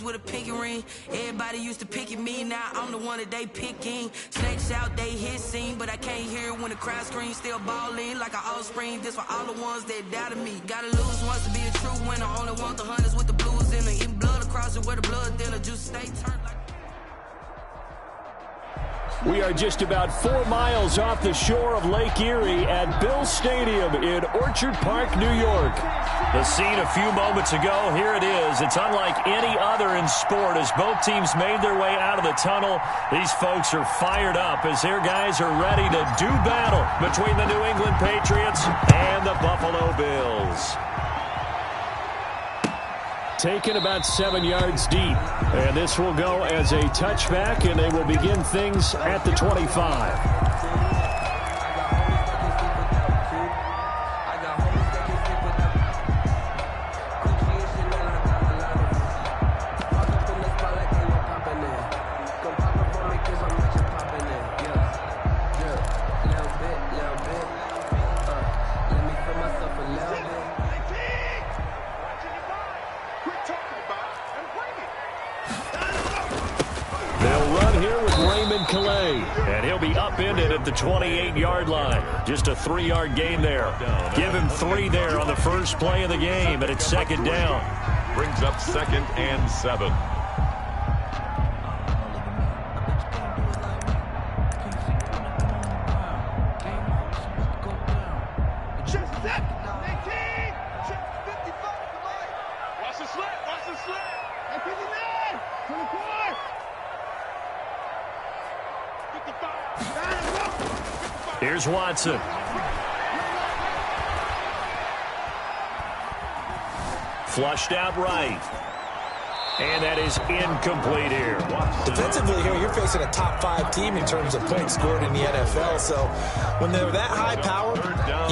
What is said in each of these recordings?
with a pinky ring. Everybody used to pick at me, now I'm the one that they picking. Snakes out, they hit scene, but I can't hear it when the crowd screams. Still ballin' like an offspring. This for all the ones that doubted me. Gotta lose once to be a true winner. Only want the hunters with the blues in them. Eating blood across it where the blood thinner. Juice stay turned like. We are just about 4 miles off the shore of Lake Erie at Bills Stadium in Orchard Park, New York. The scene a few moments ago, here it is. It's unlike any other in sport as both teams made their way out of the tunnel. These folks are fired up as their guys are ready to do battle between the New England Patriots and the Buffalo Bills. Taken about 7 yards deep. And this will go as a touchback, and they will begin things at the 25. And he'll be upended at the 28-yard line. Just a 3-yard gain there. Give him 3 there on the first play of the game, and it's second down. Brings up 2nd and 7. Here's Watson. Flushed out right. And that is incomplete here. Defensively here, you're facing a top 5 team in terms of points scored in the NFL. So when they're that high power,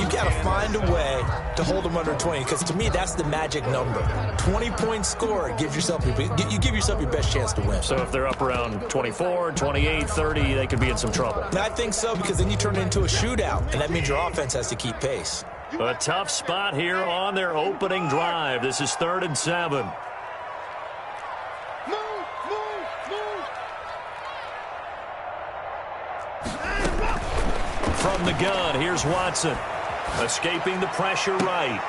you got to find a way to hold them under 20. Because to me, that's the magic number. 20 points scored, you give yourself your best chance to win. So if they're up around 24, 28, 30, they could be in some trouble. And I think so, because then you turn it into a shootout, and that means your offense has to keep pace. A tough spot here on their opening drive. This is 3rd and 7. From the gun, here's Watson. Escaping the pressure right.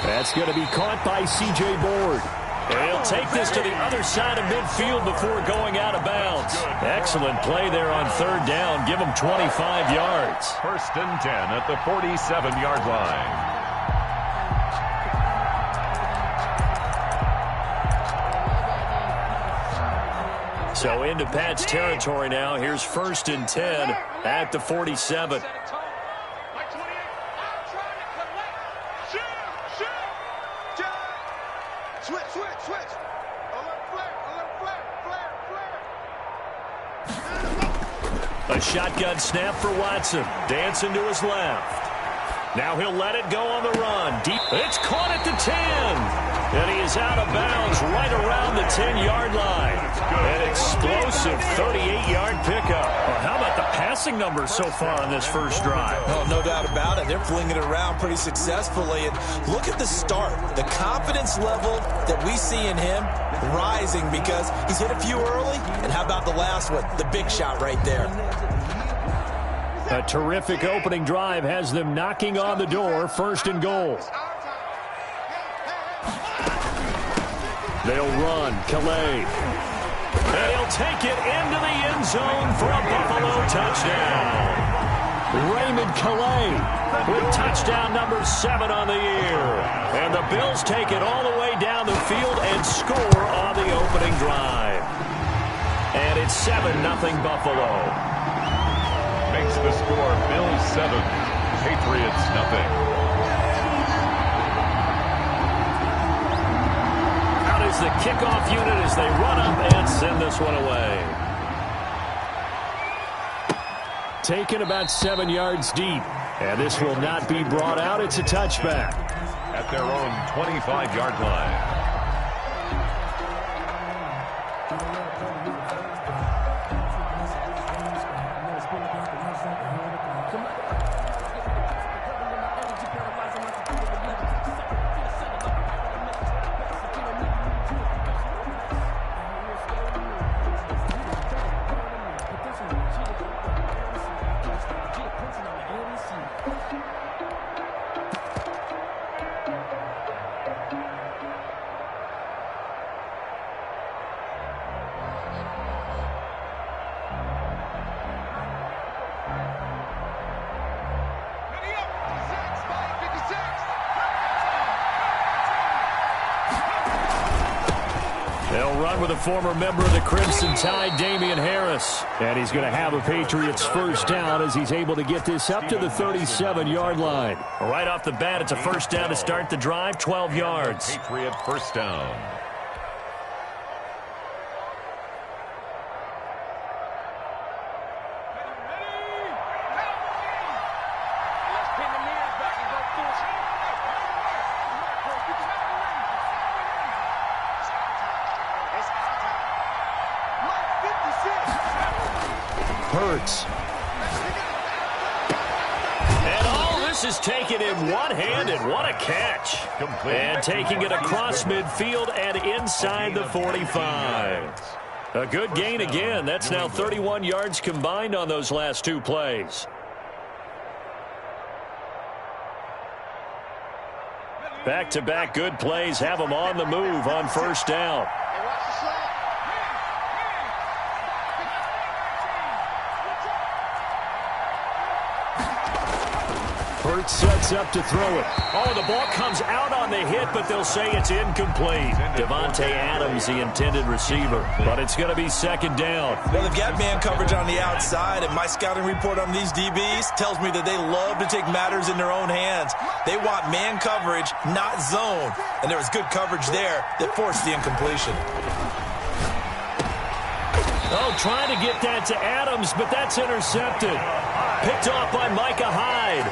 That's going to be caught by C.J. Board. And he'll take this to the other side of midfield before going out of bounds. Excellent play there on 3rd down. Give him 25 yards. 1st and 10 at the 47-yard line. So into Pat's territory now. Here's 1st and 10 at the 47. A shotgun snap for Watson. Dancing to his left. Now he'll let it go on the run. Deep. It's caught at the 10. And he is out of bounds right around the 10-yard line. An explosive 38-yard pickup. Well, how about the passing numbers so far on this first drive? Oh, no doubt about it. They're flinging it around pretty successfully. And look at the start. The confidence level that we see in him rising because he's hit a few early. And how about the last one? The big shot right there. A terrific opening drive has them knocking on the door. 1st and goal. They'll run. Calais. And he'll take it into the end zone for a Buffalo touchdown. Raymond Calais with touchdown number 7 on the year. And the Bills take it all the way down the field and score on the opening drive. And it's 7-0 Buffalo. Makes the score Bills 7, Patriots 0. Out is the kickoff unit as they run up and send this one away. Taken about 7 yards deep. And this will not be brought out. It's a touchback. At their own 25-yard line. run with a former member of the Crimson Tide, Damian Harris. And he's going to have a Patriots first down as he's able to get this up to the 37-yard line. Right off the bat, it's a first down to start the drive, 12 yards. Patriot first down. Hurts. And all this is taken in one-handed. What a catch. And taking it across midfield and inside the 45. A good gain again. That's now 31 yards combined on those last two plays. Back-to-back good plays have them on the move on first down. Hurts sets up to throw it. Oh, the ball comes out on the hit, but they'll say it's incomplete. Devontae Adams, the intended receiver, but it's going to be second down. Well, they've got man coverage on the outside, and my scouting report on these DBs tells me that they love to take matters in their own hands. They want man coverage, not zone, and there was good coverage there that forced the incompletion. Oh, trying to get that to Adams, but that's intercepted. Picked off by Micah Hyde.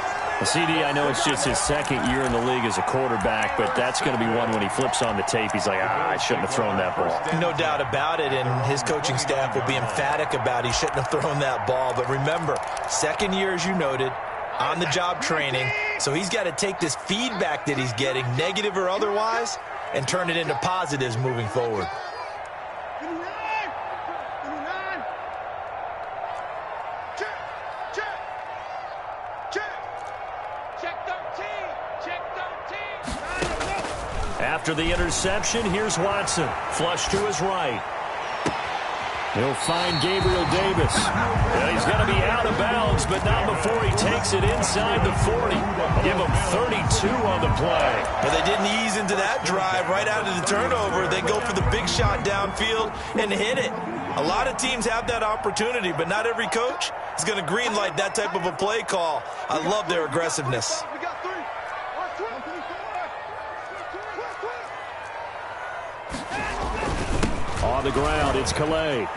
CD, I know it's just his second year in the league as a quarterback, but that's going to be one when he flips on the tape. He's like, I shouldn't have thrown that ball. No doubt about it, and his coaching staff will be emphatic about he shouldn't have thrown that ball. But remember, second year, as you noted, on-the-job training, so he's got to take this feedback that he's getting, negative or otherwise, and turn it into positives moving forward. After the interception, here's Watson. Flush to his right. He'll find Gabriel Davis. Yeah, he's going to be out of bounds, but not before he takes it inside the 40. Give him 32 on the play. But they didn't ease into that drive right out of the turnover. They go for the big shot downfield and hit it. A lot of teams have that opportunity, but not every coach is going to greenlight that type of a play call. I love their aggressiveness. On the ground, it's Calais.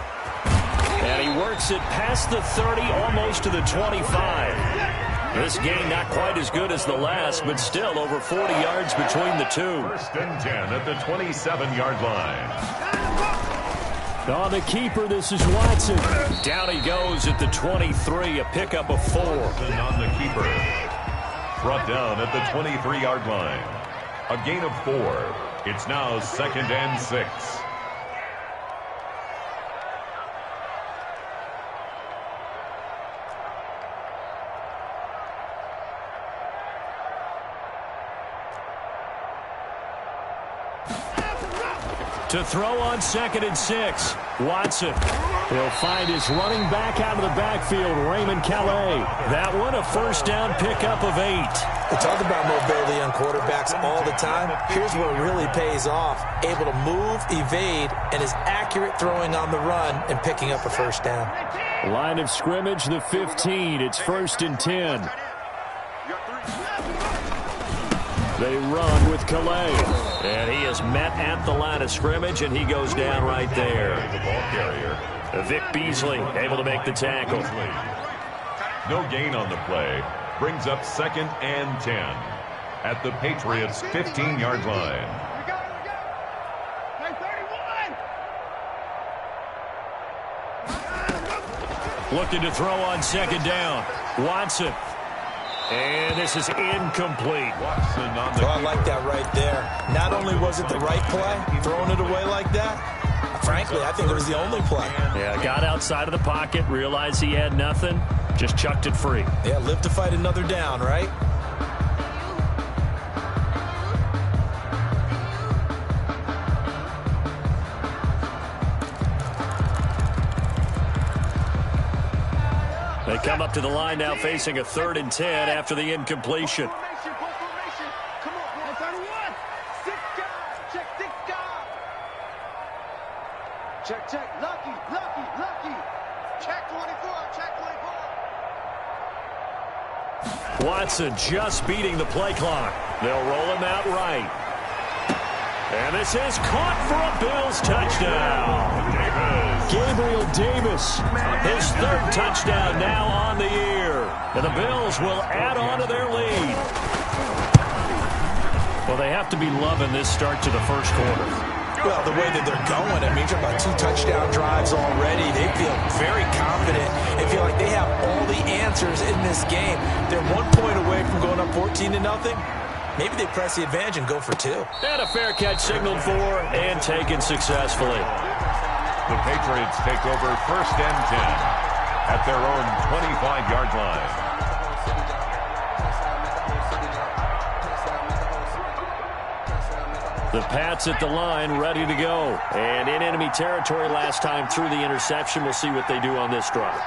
And he works it past the 30, almost to the 25. This game not quite as good as the last, but still over 40 yards between the two. First and 10 at the 27-yard line. On the keeper, this is Watson. Down he goes at the 23, a pickup of 4. On the keeper. Brought down at the 23-yard line. A gain of 4. It's now second and 6. To throw on second and 6. Watson. He'll find his running back out of the backfield, Raymond Calais. That one a first down pickup of 8. We talk about mobility on quarterbacks all the time. Here's where it really pays off. Able to move, evade, and is accurate throwing on the run and picking up a first down. Line of scrimmage, the 15. It's first and 10. They run with Calais. And he is met at the line of scrimmage, and he goes down right there. The ball carrier. Vic Beasley able to make the tackle. No gain on the play. Brings up second and 10 at the Patriots' 15-yard line. Looking to throw on second down. Watson. And this is incomplete. Watson on the I like that right there. Not only was it the right play, throwing it away like that, frankly, I think it was the only play. Yeah, got outside of the pocket, realized he had nothing, just chucked it free. Yeah, live to fight another down, right? They come up to the line now facing a 3rd and 10 after the incompletion. Check, check. Lucky. Check 24. Watson just beating the play clock. They'll roll him out right. And this is caught for a Bills touchdown. Gabriel Davis, his third touchdown now on the year. And the Bills will add on to their lead. Well, they have to be loving this start to the first quarter. Well, the way that they're going, I mean, you're talking about 2 touchdown drives already. They feel very confident. They feel like they have all the answers in this game. They're 1 point away from going up 14-0. Maybe they press the advantage and go for 2. And a fair catch signaled for and taken successfully. The Patriots take over 1st and 10 at their own 25-yard line. The Pats at the line, ready to go. And in enemy territory last time through the interception. We'll see what they do on this drive.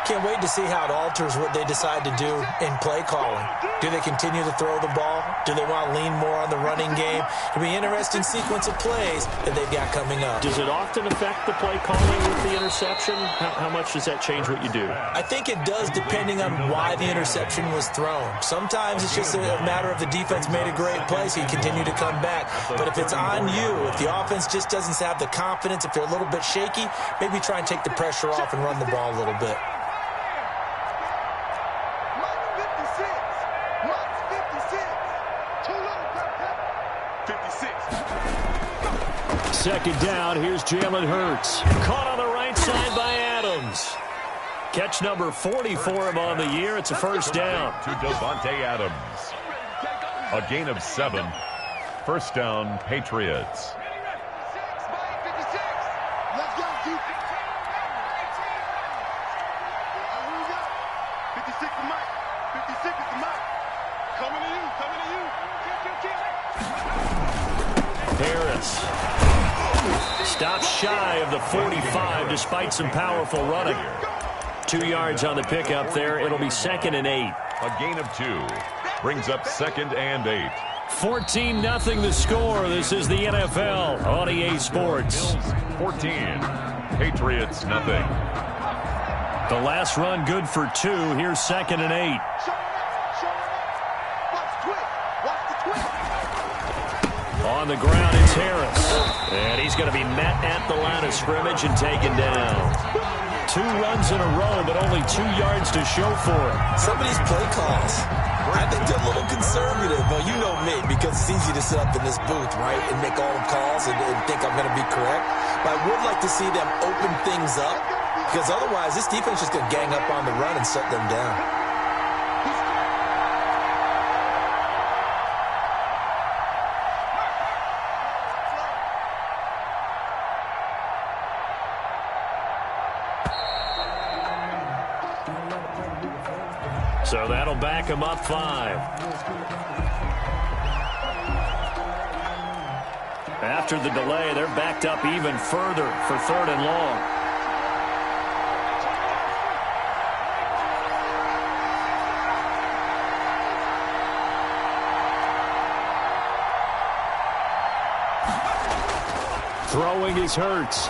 Can't wait to see how it alters what they decide to do in play calling. Do they continue to throw the ball? Do they want to lean more on the running game? It'll be an interesting sequence of plays that they've got coming up. Does it often affect the play calling with the interception? How much does that change what you do? I think it does, depending on why the interception was thrown. Sometimes it's just a matter of the defense made a great play, so you continue to come back. But if it's on you, if the offense just doesn't have the confidence, if they're a little bit shaky, maybe try and take the pressure off and run the ball a little bit. Second down, here's Jalen Hurts. Caught on the right side by Adams. Catch number 40 for him on the year. It's a first down. To Devontae Adams. A gain of 7. First down, Patriots. Harris stops shy of the 45 despite some powerful running. 2 yards on the pickup there. It'll be 2nd and 8. A gain of 2. Brings up 2nd and 8. 14-0 the score. This is the NFL on EA Sports. 14. Patriots nothing. The last run good for 2. Here's 2nd and 8. On the ground, it's Harris. And he's going to be met at the line of scrimmage and taken down. 2 runs in a row, but only 2 yards to show for it. Some of these play calls, I think they're a little conservative. But you know me, because it's easy to sit up in this booth, right, and make all the calls and think I'm going to be correct. But I would like to see them open things up, because otherwise this defense is just going to gang up on the run and shut them down. So that'll back him up 5. After the delay, they're backed up even further for 3rd and long. Throwing is Hurts.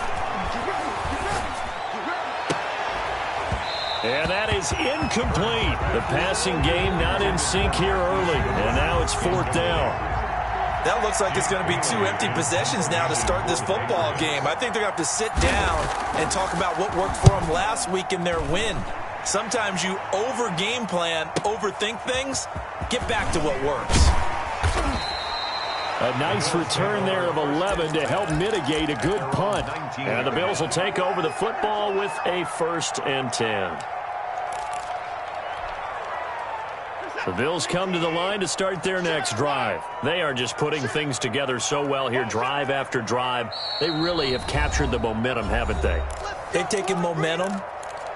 And that is incomplete. The passing game not in sync here early. And now it's 4th down. That looks like it's going to be 2 empty possessions now to start this football game. I think they're going to have to sit down and talk about what worked for them last week in their win. Sometimes you over-game plan, overthink things. Get back to what works. A nice return there of 11 to help mitigate a good punt. And the Bills will take over the football with a 1st and 10. The Bills come to the line to start their next drive. They are just putting things together so well here, drive after drive. They really have captured the momentum, haven't they? They've taken momentum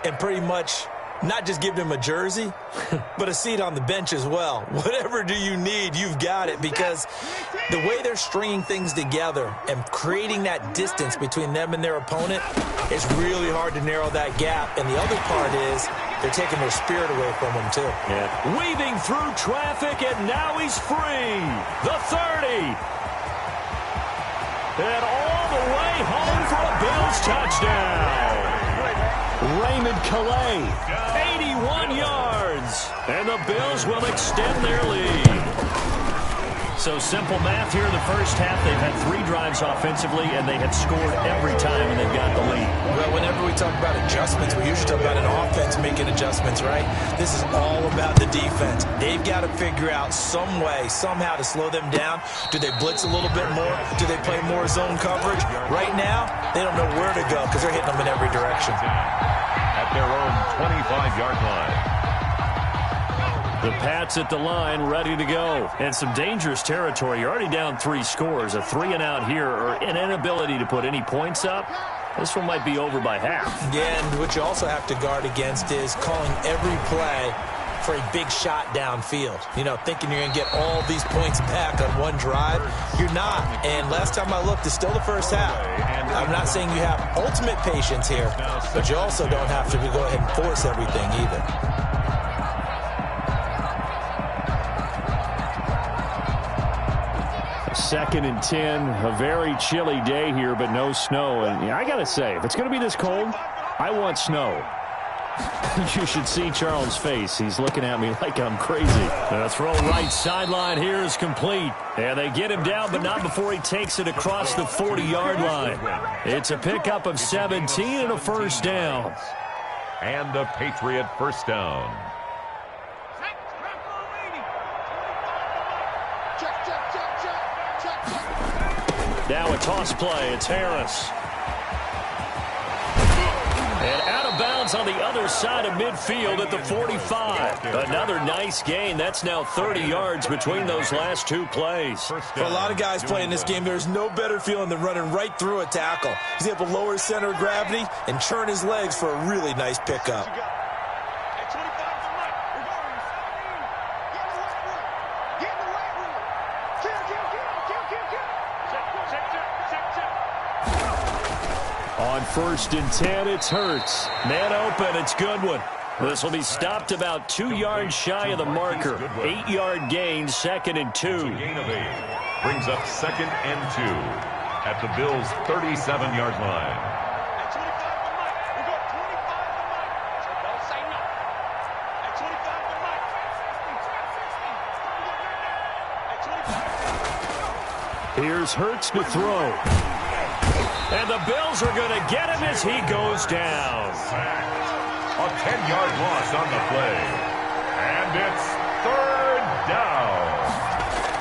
and pretty much not just give them a jersey, but a seat on the bench as well. Whatever do you need, you've got it, because the way they're stringing things together and creating that distance between them and their opponent, it's really hard to narrow that gap. And the other part is they're taking their spirit away from them, too. Yeah. Weaving through traffic, and now he's free. The 30. And all the way home for a Bill Bills touchdown. Raymond Calais. 81 yards. And the Bills will extend their lead. So simple math here in the first half. They've had 3 drives offensively, and they have scored every time, and they've got the lead. Well, whenever we talk about adjustments, we usually talk about an offense making adjustments, right? This is all about the defense. They've got to figure out some way, somehow to slow them down. Do they blitz a little bit more? Do they play more zone coverage? Right now, they don't know where to go because they're hitting them in every direction. At their own 25-yard line. The Pats at the line, ready to go. And some dangerous territory. You're already down 3 scores. A 3-and-out here, or an inability to put any points up. This one might be over by half. Yeah, and what you also have to guard against is calling every play for a big shot downfield. You know, thinking you're going to get all these points back on one drive. You're not. And last time I looked, it's still the first half. I'm not saying you have ultimate patience here, but you also don't have to go ahead and force everything either. 2nd and 10, a very chilly day here, but no snow. And I got to say, if it's going to be this cold, I want snow. You should see Charles' face. He's looking at me like I'm crazy. The throw right sideline here is complete. And they get him down, but not before he takes it across the 40-yard line. It's a pickup of 17 and a first down. And a Patriot first down. Now a toss play. It's Harris. And out of bounds on the other side of midfield at the 45. Another nice gain. That's now 30 yards between those last 2 plays. For a lot of guys playing this game, there's no better feeling than running right through a tackle. He's able to lower his center of gravity and turn his legs for a really nice pickup. On 1st and 10, it's Hurts. Man open, it's Goodwin. This will be stopped about 2 yards shy of the marker. 8-yard gain, 2nd and 2. Gain of 8 brings up 2nd and 2 at the Bills' 37-yard line. Here's Hurts to throw. And the Bills are going to get him as he goes down. A 10-yard loss on the play. And it's 3rd down.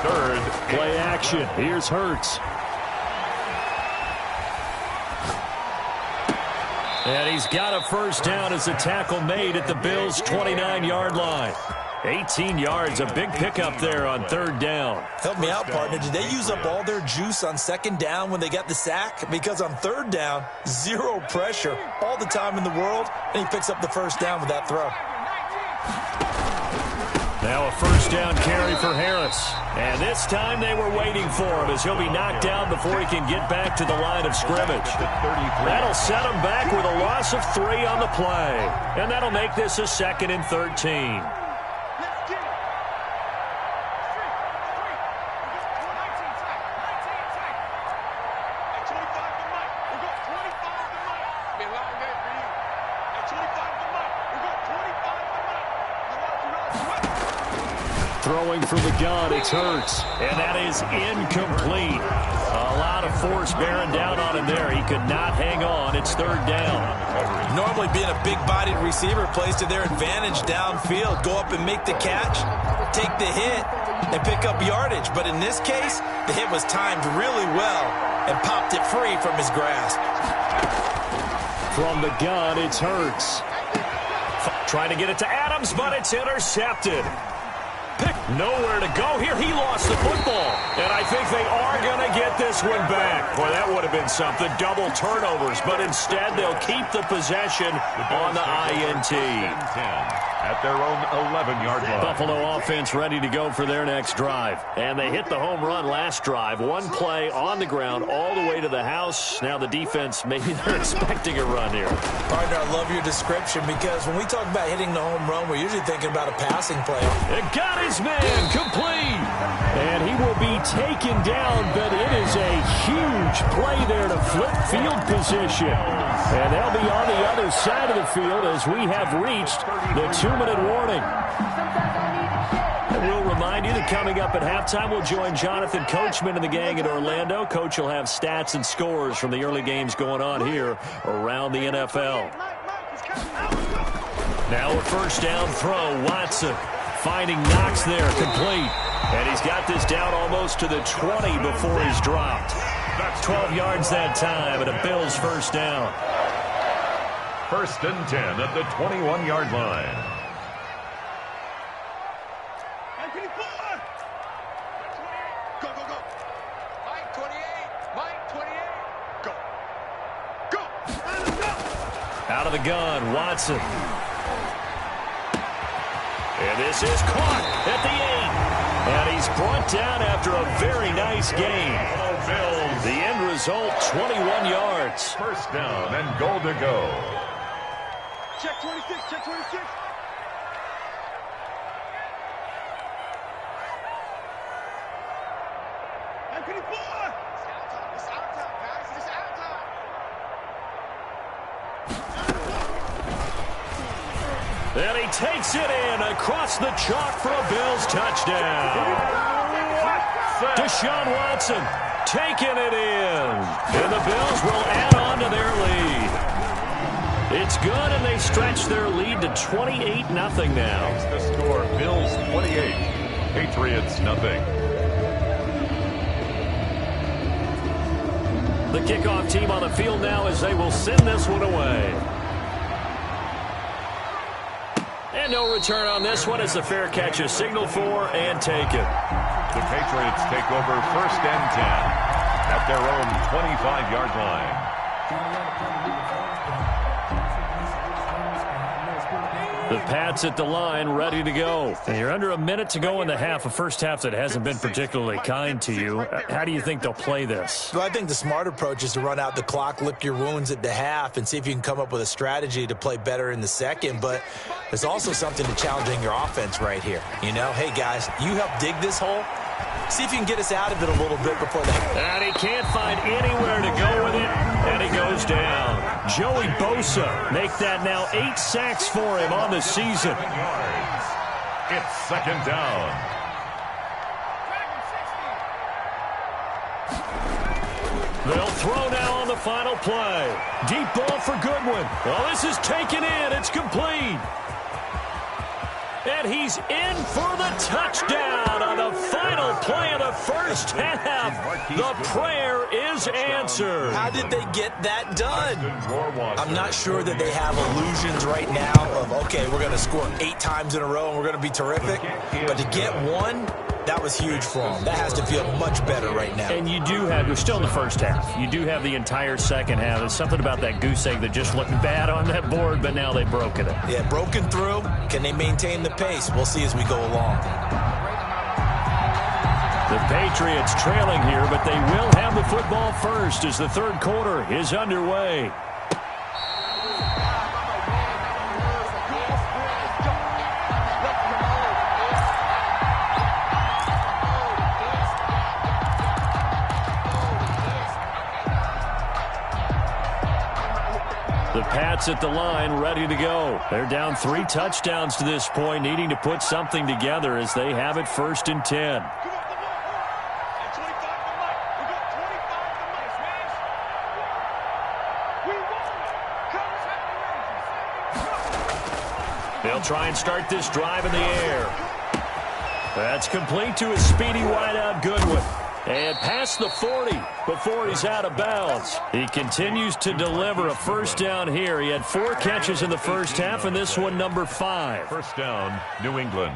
3rd. Play action. Here's Hurts. And he's got a first down as the tackle made at the Bills' 29-yard line. 18 yards, a big pickup there on 3rd down. Help me out, partner. Did they use up all their juice on 2nd down when they got the sack? Because on 3rd down, 0 pressure, all the time in the world, and he picks up the first down with that throw. Now a first down carry for Harris. And this time they were waiting for him as he'll be knocked down before he can get back to the line of scrimmage. That'll set him back with a loss of 3 on the play. And that'll make this a 2nd and 13. Throwing from the gun, it's Hurts. And that is incomplete. A lot of force bearing down on him there. He could not hang on. It's 3rd down. Normally being a big-bodied receiver plays to their advantage downfield. Go up and make the catch, take the hit, and pick up yardage. But in this case, the hit was timed really well and popped it free from his grasp. From the gun, it's Hurts. Trying to get it to Adams, but it's intercepted. Nowhere to go here. He lost the football. And I think they are going to get this one back. Boy, that would have been something. Double turnovers. But instead, they'll keep the possession on the INT. at their own 11-yard line. Buffalo offense ready to go for their next drive. And they hit the home run last drive. One play on the ground all the way to the house. Now the defense, maybe they're expecting a run here. Partner, I love your description because when we talk about hitting the home run, we're usually thinking about a passing play. It got his man complete. And he will be taken down, but it is a huge play there to flip field position. And they'll be on the other side of the field as we have reached the 2-minute warning. And we'll remind you that coming up at halftime, we'll join Jonathan Coachman and the gang in Orlando. Coach will have stats and scores from the early games going on here around the NFL. Now a first down throw. Watson finding Knox there, complete. And he's got this down almost to the 20 before he's dropped. 12 yards that time, and a Bills first down. First and 10 at the 21-yard line. Go, go, go. Mike 28. Mike 28. Go. Go. Out of the gun, Watson. And this is caught at the 8. And he's brought down after a very nice game. The end result, 21 yards. First down and goal to go. Check 26. Check 26. And 24. It's out time. It's out time, guys. It's out time. And he takes it in across the chalk for a Bills touchdown. Deshaun Watson taking it in. And the Bills will add on to their lead. It's good, and they stretch their lead to 28-0 now. The score, Bills 28, Patriots nothing. The kickoff team on the field now as they will send this one away. And no return on this one as the fair catch is signaled for and taken. The Patriots take over first and 10 at their own 25-yard line. The Pats at the line, ready to go. And you're under a minute to go in the half, a first half that hasn't been particularly kind to you. How do you think they'll play this? Well, I think the smart approach is to run out the clock, lick your wounds at the half, and see if you can come up with a strategy to play better in the second. But there's also something to challenging your offense right here. You know, hey, guys, you help dig this hole. See if you can get us out of it a little bit before the... And he can't find anywhere to go with it, and he goes down. Joey Bosa make that now 8 sacks for him on the season. It's second down. They'll throw now on the final play. Deep ball for Goodwin. Well, this is taken in. It's complete. And he's in for the touchdown on the final play of the first half. The prayer is answered. How did they get that done? I'm not sure that they have illusions right now of, okay, we're going to score 8 times in a row and we're going to be terrific. But to get one, that was huge for them. That has to feel much better right now. And you do have, you're still in the first half. You do have the entire second half. There's something about that goose egg that just looked bad on that board, but now they've broken it. Yeah, broken through. Can they maintain the pace? We'll see as we go along. The Patriots trailing here, but they will have the football first as the third quarter is underway. The Pats at the line, ready to go. They're down 3 touchdowns to this point, needing to put something together as they have it first and 10. They'll try and start this drive in the air. That's complete to his speedy wideout Goodwin. And past the 40 before he's out of bounds. He continues to deliver a first down here. He had 4 catches in the first half, and this one number 5. First down, New England.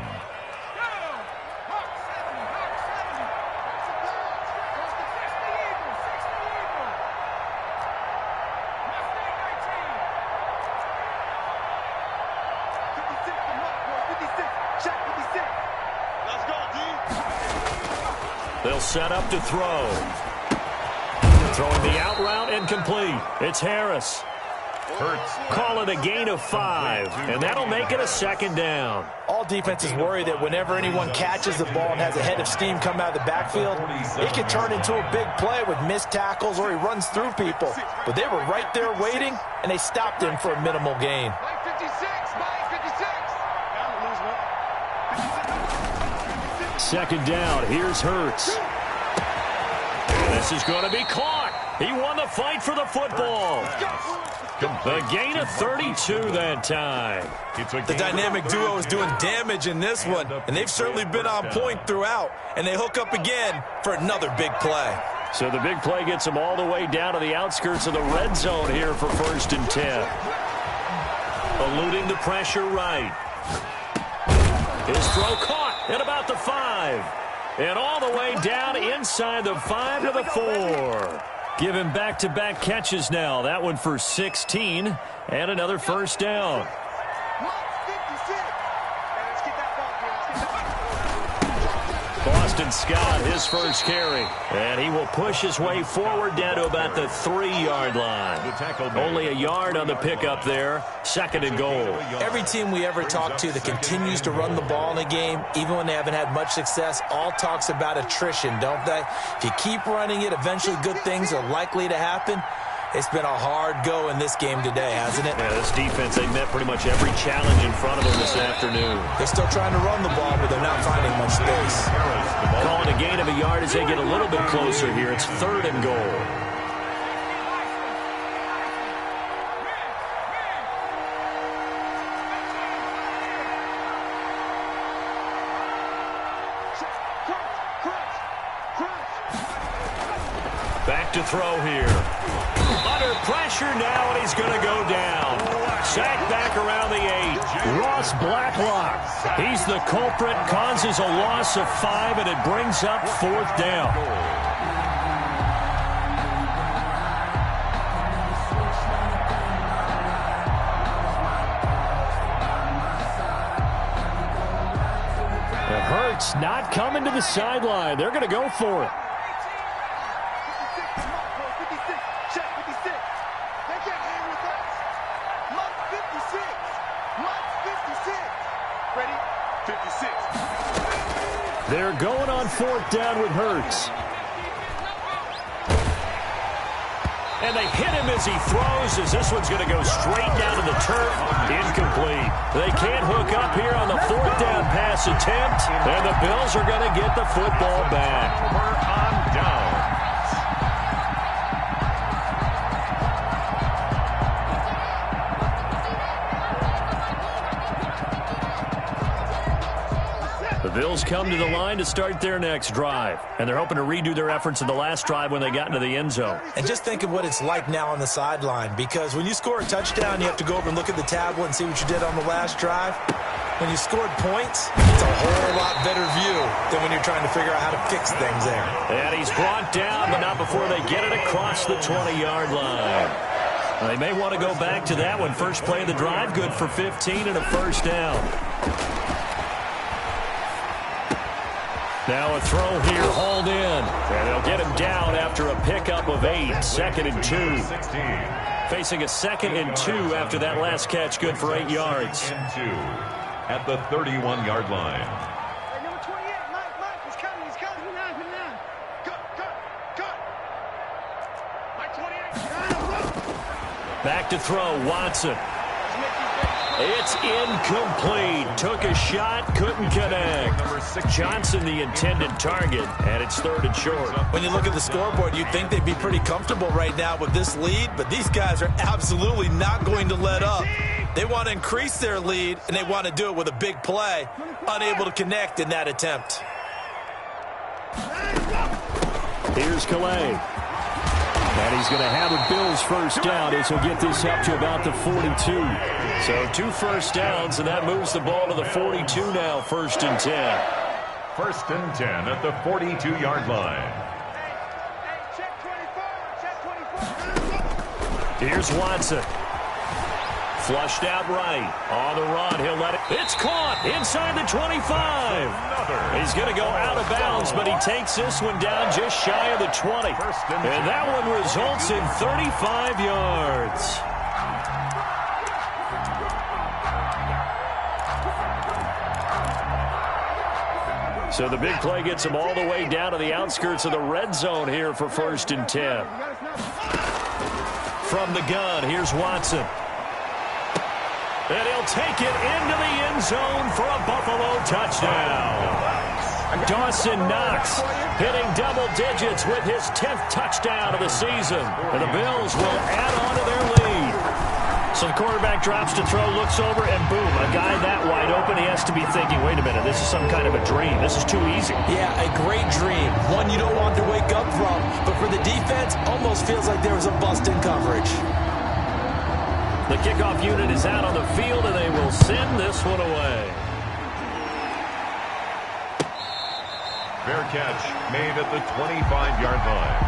They'll set up to throw. Throwing the out route incomplete. It's Harris. Call it a gain of 5, and that'll make it a second down. All defenses worry that whenever anyone catches the ball and has a head of steam come out of the backfield, it can turn into a big play with missed tackles or he runs through people. But they were right there waiting, and they stopped him for a minimal gain. Second down. Here's Hurts. This is going to be caught. He won the fight for the football. A gain of 32 that time. The dynamic duo is doing damage in this one, and they've certainly been on point throughout. And they hook up again for another big play. So the big play gets them all the way down to the outskirts of the red zone here for 1st and 10. Eluding the pressure right. His throw caught at about the 5. And all the way down inside the 5 to the 4. Giving back-to-back catches now. That one for 16 and another first down. Boston Scott, his first carry. And he will push his way forward down to about the 3-yard line. Only a yard on the pickup there. 2nd and goal. Every team we ever talk to that continues to run the ball in a game, even when they haven't had much success, all talks about attrition, don't they? If you keep running it, eventually good things are likely to happen. It's been a hard go in this game today, hasn't it? Yeah, this defense, they met pretty much every challenge in front of them this afternoon. They're still trying to run the ball, but they're not finding much space. Calling a gain of a yard as they get a little bit closer here. It's 3rd and goal. Back to throw here. Under pressure now, and he's going to go down. Sacked back around the 8. Ross Blacklock. He's the culprit, causes a loss of 5, and it brings up 4th down. It hurts not coming to the sideline. They're going to go for it. They're going on 4th down with Hurts. And they hit him as he throws, as this one's going to go straight down to the turf. Incomplete. They can't hook up here on the 4th down pass attempt, and the Bills are going to get the football back. We're on down. The Bills come to the line to start their next drive, and they're hoping to redo their efforts in the last drive when they got into the end zone. And just think of what it's like now on the sideline, because when you score a touchdown, you have to go over and look at the tablet and see what you did on the last drive. When you scored points, it's a whole lot better view than when you're trying to figure out how to fix things there. And he's brought down, but not before they get it across the 20-yard line. They may want to go back to that one. First play of the drive, good for 15 and a first down. Now a throw here, hauled in. And they'll get him down after a pickup of 8, 2nd and 2. Facing a 2nd and 2 after that last catch, good for 8 yards. 2 at the 31-yard line. Hey, number 28, Mike, he's coming. Put him down. Cut. Mike 28. Back to throw, Watson. It's incomplete. Took a shot, couldn't connect. Johnson, the intended target, and it's 3rd and short. When you look at the scoreboard, you'd think they'd be pretty comfortable right now with this lead, but these guys are absolutely not going to let up. They want to increase their lead, and they want to do it with a big play. Unable to connect in that attempt. Here's Calais. And he's going to have a Bills first down as he'll get this up to about the 42. So 2 first downs, and that moves the ball to the 42 now, 1st and 10. 1st and 10 at the 42-yard line. Check 24. Here's Watson. Flushed out right. On the run, he'll let it. It's caught inside the 25. He's going to go out of bounds, but he takes this one down just shy of the 20. And that one results in 35 yards. So the big play gets him all the way down to the outskirts of the red zone here for 1st and 10. From the gun, here's Watson. And he'll take it into the end zone for a Buffalo touchdown. Dawson Knox hitting double digits with his 10th touchdown of the season. And the Bills will add on to their lead. So the quarterback drops to throw, looks over, and boom, a guy that wide open, he has to be thinking, wait a minute, this is some kind of a dream. This is too easy. Yeah, a great dream. One you don't want to wake up from. But for the defense, almost feels like there was a bust in coverage. The kickoff unit is out on the field, and they will send this one away. Fair catch made at the 25-yard line.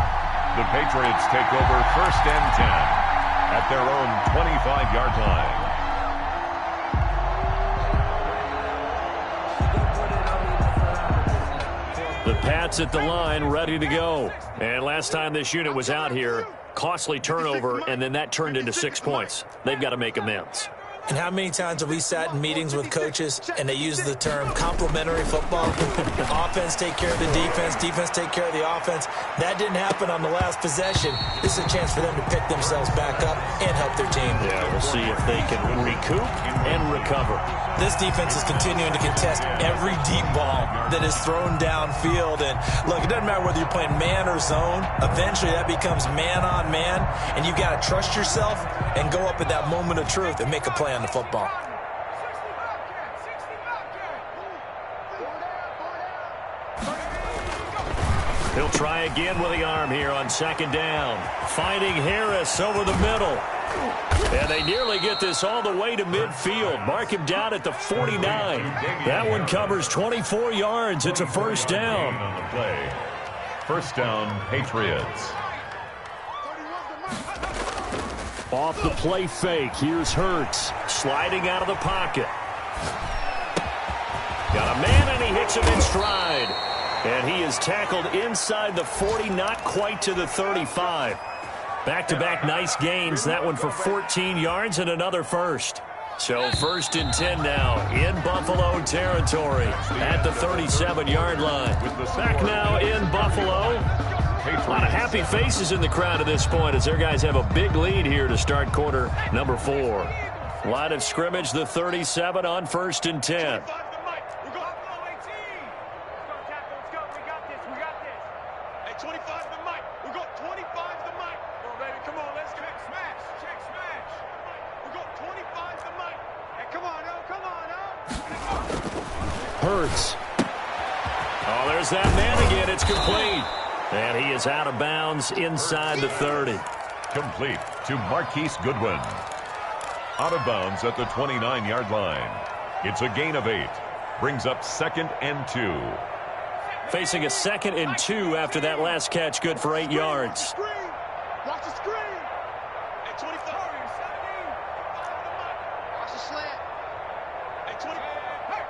The Patriots take over 1st and 10 at their own 25-yard line. The Pats at the line, ready to go. And last time this unit was out here, costly turnover, and then that turned into 6 points. They've got to make amends. And how many times have we sat in meetings with coaches and they use the term complementary football? Offense take care of the defense, defense take care of the offense. That didn't happen on the last possession. This is a chance for them to pick themselves back up and help their team. Yeah, we'll see if they can recoup and recover. This defense is continuing to contest every deep ball that is thrown downfield. And look, it doesn't matter whether you're playing man or zone. Eventually that becomes man on man, and you got to trust yourself and go up at that moment of truth and make a play on the football. He'll try again with the arm here on 2nd down. Finding Harris over the middle. And they nearly get this all the way to midfield. Mark him down at the 49. That one covers 24 yards. It's a 1st down. On the play. 1st down, Patriots. Off the play fake, here's Hurts. Sliding out of the pocket. Got a man, and he hits him in stride. And he is tackled inside the 40, not quite to the 35. Back-to-back nice gains. That one for 14 yards and another first. So 1st and 10 now in Buffalo territory at the 37-yard line. Back now in Buffalo. A lot of happy faces in the crowd at this point as their guys have a big lead here to start quarter number 4. Line of scrimmage, the 37 on 1st and 10. Hurts. Oh, there's that man again. It's complete. And he is out of bounds inside the 30. Complete to Marquise Goodwin. Out of bounds at the 29-yard line. It's a gain of 8. Brings up 2nd and 2. Facing a 2nd and 2 after that last catch. Good for 8 yards. Watch the screen. At 25. 17. Watch the slant. At 20. Hey,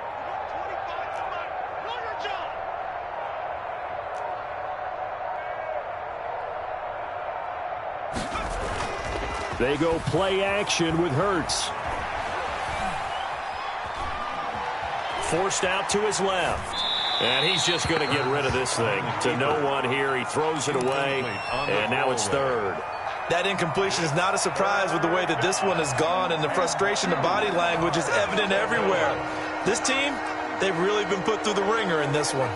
25 to Mike. Know your job. They go play action with Hurts. Forced out to his left. And he's just going to get rid of this thing. To no one here. He throws it away. And now it's 3rd. That incompletion is not a surprise with the way that this one has gone, and the frustration, the body language is evident everywhere. This team, they've really been put through the ringer in this one.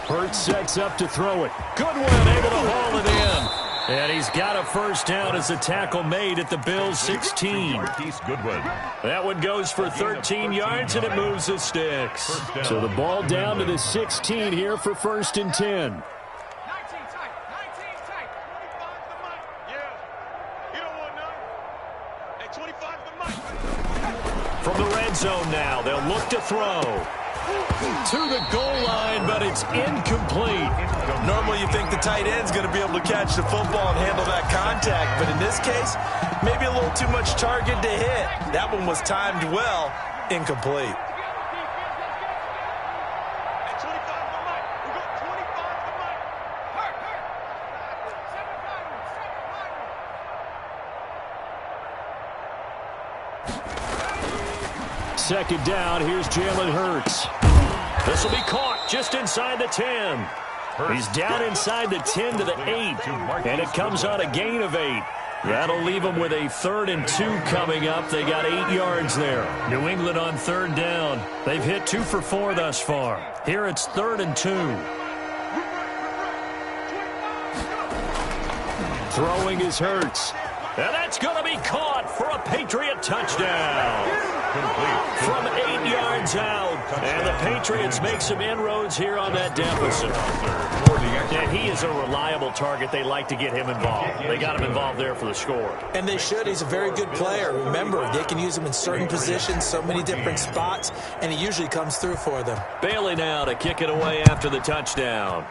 Hurts sets up to throw it. Goodwin able to haul it in. And he's got a 1st down as a tackle made at the Bills' 16. Marquise Goodwin. That one goes for 13 yards, and it moves the sticks. So the ball down to the 16 here for 1st and 10. 19 tight. 19 tight. 25 to Mike. Yeah. You don't want none. At 25 to Mike. From the red zone now, they'll look to throw. To the goal line, but it's incomplete. Normally you think the tight end's going to be able to catch the football and handle that contact, but in this case, maybe a little too much target to hit. That one was timed well, incomplete. Second down, here's Jalen Hurts. This will be caught just inside the 10. He's down inside the 10 to the 8, and it comes on a gain of 8. That'll leave them with a 3rd and 2 coming up. They got 8 yards there. New England on 3rd down. They've hit 2 for 4 thus far. Here it's 3rd and 2. Throwing is Hurts. And that's going to be caught for a Patriot touchdown. From 8 yards out. And the Patriots make some inroads here on that deficit. And he is a reliable target. They like to get him involved. They got him involved there for the score. And they should. He's a very good player. Remember, they can use him in certain positions, so many different spots, and he usually comes through for them. Bailey now to kick it away after the touchdown.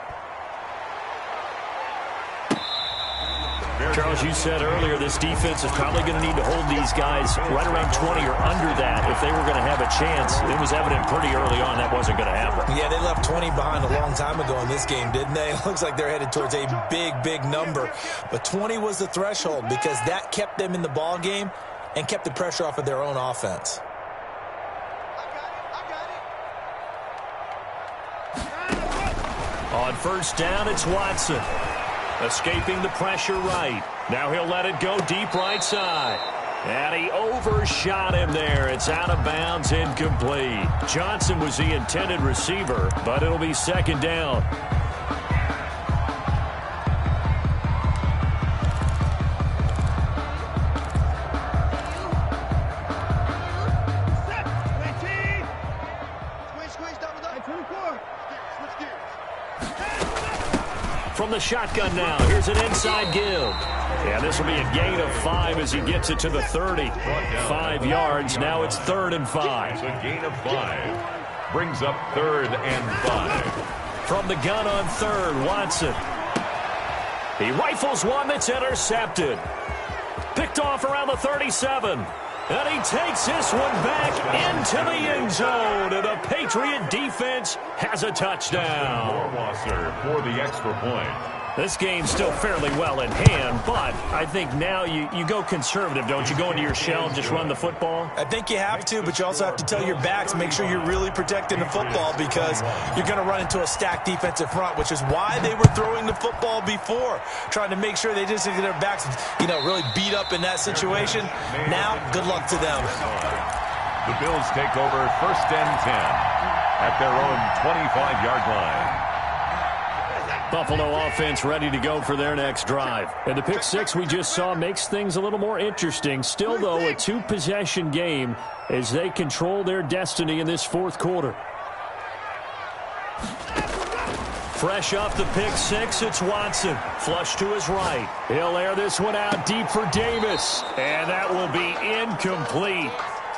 Charles, you said earlier this defense is probably going to need to hold these guys right around 20 or under that if they were going to have a chance. It was evident pretty early on that wasn't going to happen. Yeah, they left 20 behind a long time ago in this game, didn't they? It looks like they're headed towards a big number. But 20 was the threshold because that kept them in the ball game and kept the pressure off of their own offense. On first down, it's Watson. Escaping the pressure right. Now he'll let it go deep right side. And he overshot him there. It's out of bounds, incomplete. Johnson was the intended receiver, but it'll be second down. From the shotgun now, here's an inside give. Yeah, this will be a gain of 5 as he gets it to the 30. 5 yards, now it's 3rd and 5. It's a gain of 5. Brings up 3rd and 5. From the gun on 3rd, Watson. He rifles one that's intercepted. Picked off around the 37. And he takes this one back into the end zone. And the Patriot defense has a touchdown. For the extra point. This game's still fairly well in hand, but I think now you go conservative, don't you? Go into your shell and just run the football? I think you have to, but you also have to tell your backs, make sure you're really protecting the football because you're going to run into a stacked defensive front, which is why they were throwing the football before, trying to make sure they just get their backs, really beat up in that situation. Now, good luck to them. The Bills take over 1st and 10 at their own 25-yard line. Buffalo offense ready to go for their next drive. And the pick six we just saw makes things a little more interesting. Still, though, a 2-possession game as they control their destiny in this 4th quarter. Fresh off the pick six, it's Watson. Flush to his right. He'll air this one out deep for Davis. And that will be incomplete.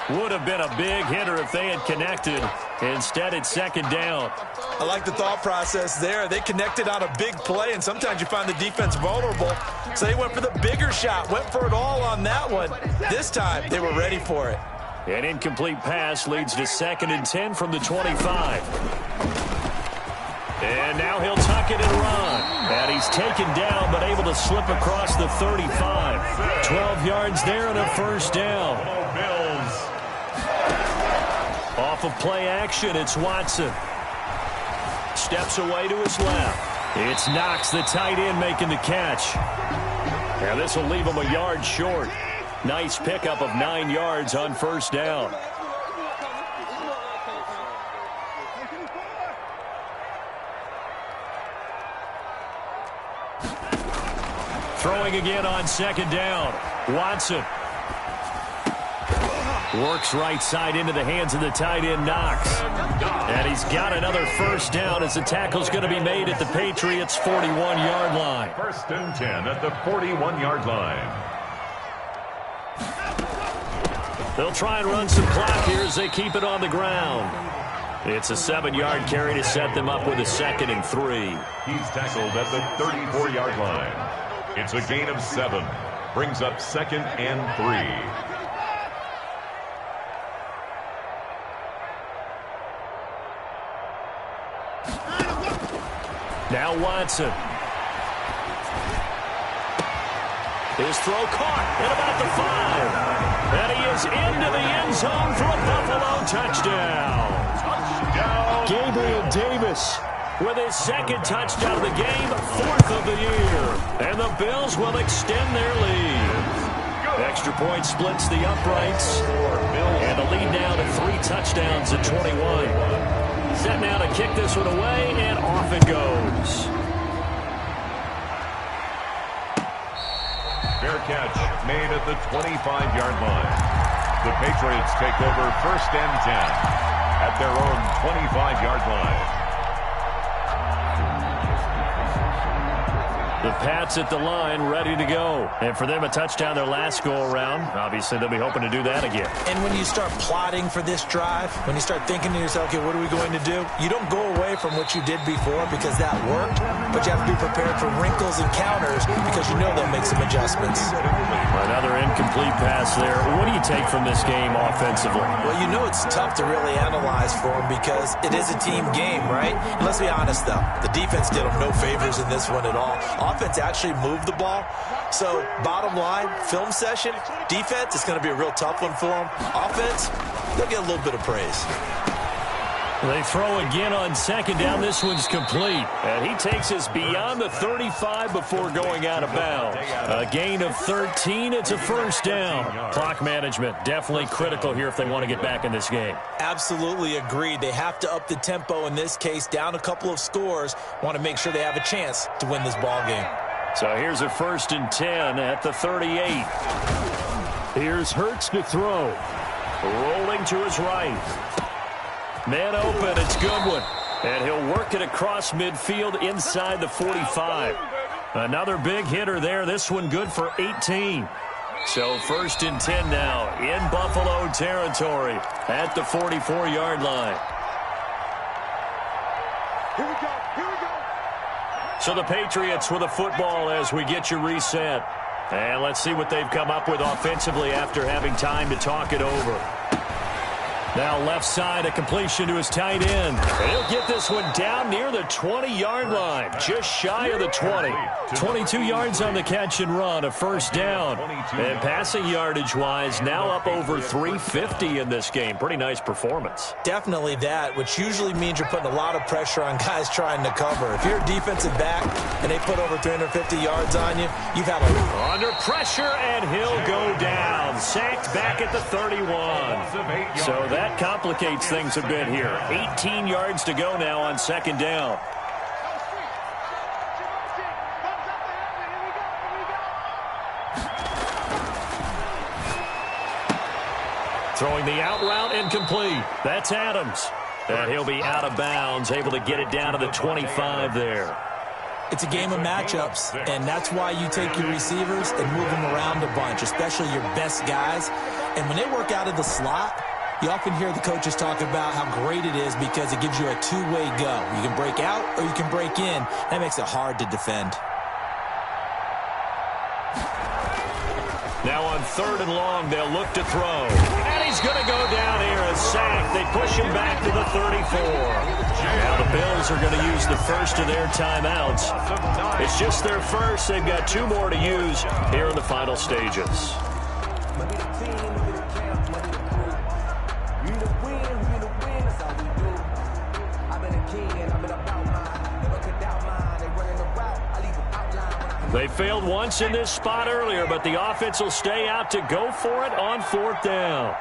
Would have been a big hitter if they had connected. Instead, it's 2nd down. I like the thought process there. They connected on a big play, and sometimes you find the defense vulnerable. So they went for the bigger shot, went for it all on that one. This time, they were ready for it. An incomplete pass leads to 2nd and 10 from the 25. And now he'll tuck it and run. And he's taken down, but able to slip across the 35. 12 yards there and a 1st down. Off of play action, it's Watson. Steps away to his left. It's Knox, the tight end, making the catch. And this will leave him a yard short. Nice pickup of 9 yards on 1st down. Throwing again on 2nd down. Watson. Works right side into the hands of the tight end, Knox. And he's got another 1st down as the tackle's going to be made at the Patriots' 41-yard line. 1st and 10 at the 41-yard line. They'll try and run some clock here as they keep it on the ground. It's a 7-yard carry to set them up with a 2nd and 3. He's tackled at the 34-yard line. It's a gain of 7. Brings up 2nd and 3. Now Watson. His throw caught at about the 5. And he is into the end zone for a Buffalo touchdown. Gabriel Davis with his 2nd touchdown of the game, 4th of the year. And the Bills will extend their lead. Extra point splits the uprights. And the lead now to 3 touchdowns at 21. Set now to kick this one away, and off it goes. Fair catch made at the 25-yard line. The Patriots take over 1st and 10 at their own 25-yard line. The Pats at the line, ready to go. And for them, a touchdown their last go-around. Obviously, they'll be hoping to do that again. And when you start plotting for this drive, when you start thinking to yourself, okay, what are we going to do? You don't go away from what you did before because that worked, but you have to be prepared for wrinkles and counters because you know they'll make some adjustments. Another incomplete pass there. What do you take from this game offensively? Well, you know it's tough to really analyze for them because it is a team game, right? And let's be honest, though. The defense did them no favors in this one at all. Offense actually moved the ball. So, bottom line, film session, defense, it's going to be a real tough one for them. Offense, they'll get a little bit of praise. They throw again on 2nd down. This one's complete. And he takes us beyond the 35 before going out of bounds. A gain of 13. It's a 1st down. Clock management definitely critical here if they want to get back in this game. Absolutely agreed. They have to up the tempo in this case, down a couple of scores. Want to make sure they have a chance to win this ball game. So here's a 1st and 10 at the 38. Here's Hurts to throw. Rolling to his right. Man open, it's Goodwin. And he'll work it across midfield inside the 45. Another big hitter there. This one good for 18. So 1st and 10 now in Buffalo territory at the 44-yard line. Here we go. Here we go. So the Patriots with a football as we get you reset. And let's see what they've come up with offensively after having time to talk it over. Now left side, a completion to his tight end. And he'll get this one down near the 20-yard line, just shy of the 20. 22 yards on the catch and run, a 1st down. And passing yardage-wise, now up over 350 in this game. Pretty nice performance. Definitely that, which usually means you're putting a lot of pressure on guys trying to cover. If you're a defensive back and they put over 350 yards on you, you've had a... Under pressure, and he'll go down. Sacked back at the 31. So that complicates things a bit here. 18 yards to go now on 2nd down. Throwing the out route incomplete. That's Adams. And he'll be out of bounds, able to get it down to the 25 there. It's a game of matchups, and that's why you take your receivers and move them around a bunch, especially your best guys. And when they work out of the slot, you often hear the coaches talk about how great it is because it gives you a two-way go. You can break out or you can break in. That makes it hard to defend. Now on 3rd and long, they'll look to throw. And he's going to go down here, a sack. They push him back to the 34. Now the Bills are going to use the first of their timeouts. It's just their first. They've got 2 more to use here in the final stages. They failed once in this spot earlier, but the offense will stay out to go for it on 4th down.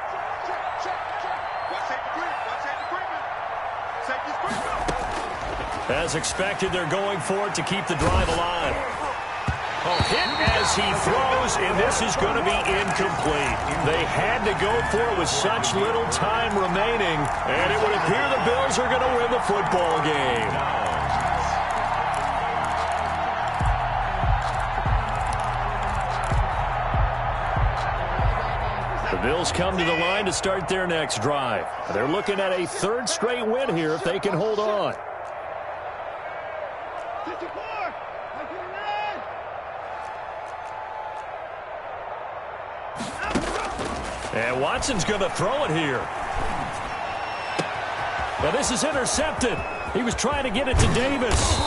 As expected, they're going for it to keep the drive alive. Hit as he throws, and this is going to be incomplete. They had to go for it with such little time remaining, and it would appear the Bills are going to win the football game. The Bills come to the line to start their next drive. They're looking at a third straight win here if they can hold on. 54, 99. And Watson's going to throw it here. Now this is intercepted. He was trying to get it to Davis.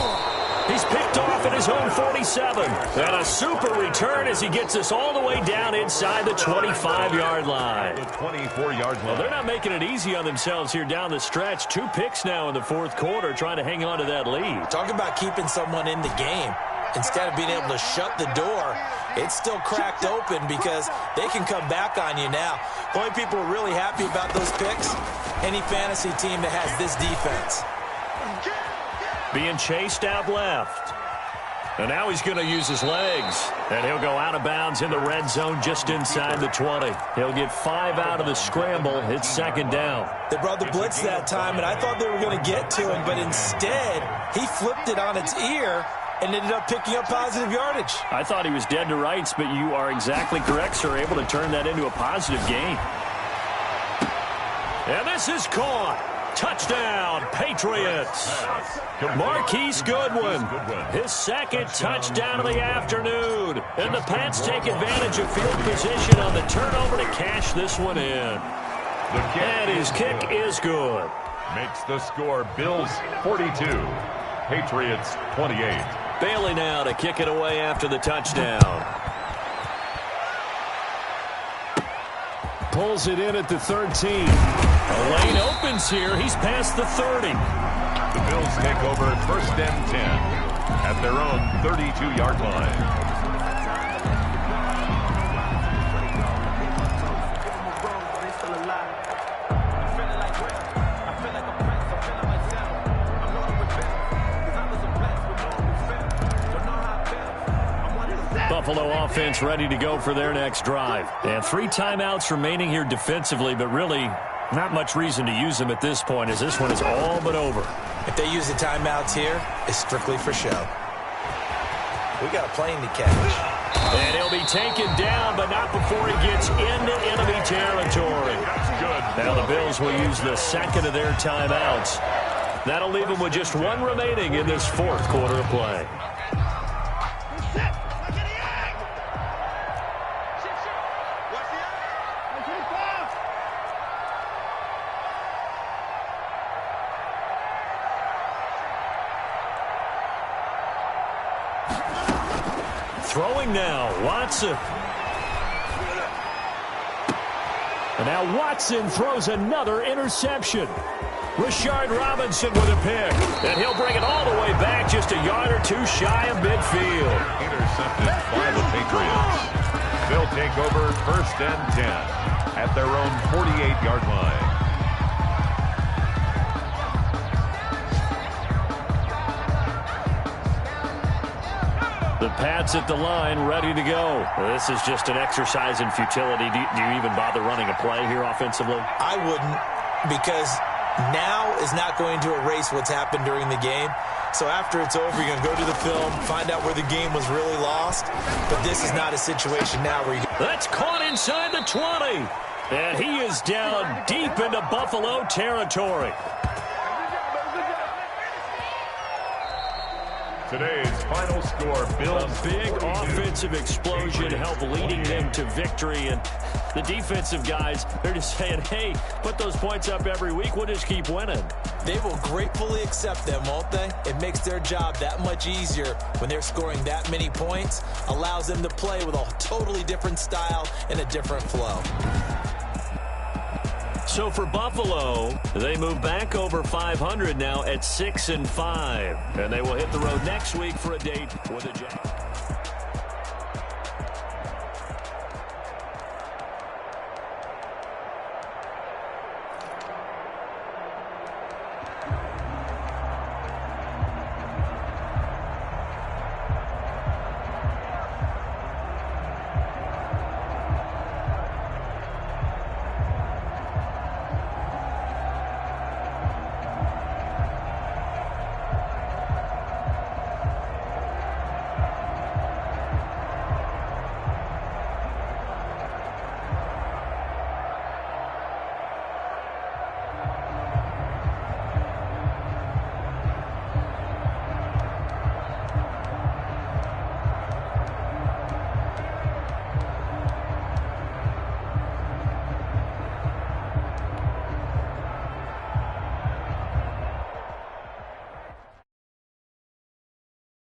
He's picked off at his own 47. And a super return as he gets us all the way down inside the 25-yard line. The 24-yard line. Well, they're not making it easy on themselves here down the stretch. 2 picks now in the fourth quarter, trying to hang on to that lead. Talk about keeping someone in the game. Instead of being able to shut the door, it's still cracked open because they can come back on you now. The only people who are really happy about those picks, any fantasy team that has this defense. Being chased out left. And now he's going to use his legs. And he'll go out of bounds in the red zone just inside the 20. He'll get 5 out of the scramble. It's second down. They brought the blitz that time, and I thought they were going to get to him, but instead he flipped it on its ear and ended up picking up positive yardage. I thought he was dead to rights, but you are exactly correct, sir. Able to turn that into a positive gain. And this is caught. Touchdown, Patriots. Marquise Goodwin, his second touchdown of the afternoon. And the Pats take advantage of field position on the turnover to cash this one in. And his kick is good. Makes the score Bills 42, Patriots 28. Bailey now to kick it away after the touchdown. Pulls it in at the 13. A lane opens here. He's past the 30. The Bills take over first and 10 at their own 32-yard line. Buffalo offense ready to go for their next drive. And 3 timeouts remaining here defensively, but really not much reason to use them at this point as this one is all but over. If they use the timeouts here, it's strictly for show. We got a plane to catch. And he'll be taken down, but not before he gets into enemy territory. Now the Bills will use the second of their timeouts. That'll leave them with just 1 remaining in this fourth quarter of play. Throwing now, Watson. And now Watson throws another interception. Rashard Robinson with a pick. And he'll bring it all the way back just a yard or 2 shy of midfield. Intercepted by the Patriots. They'll take over first and 10 at their own 48-yard line. The Pats at the line, ready to go. This is just an exercise in futility. Do you even bother running a play here offensively? I wouldn't, because now is not going to erase what's happened during the game. So after it's over, you're going to go to the film, find out where the game was really lost. But this is not a situation now where you... That's caught inside the 20. And he is down deep into Buffalo territory. Today's final score, Bills. A big offensive explosion helped leading them to victory. And the defensive guys, they're just saying, hey, put those points up every week. We'll just keep winning. They will gratefully accept them, won't they? It makes their job that much easier when they're scoring that many points. Allows them to play with a totally different style and a different flow. So for Buffalo, they move back over 500 now at 6-5. And they will hit the road next week for a date with the Jets.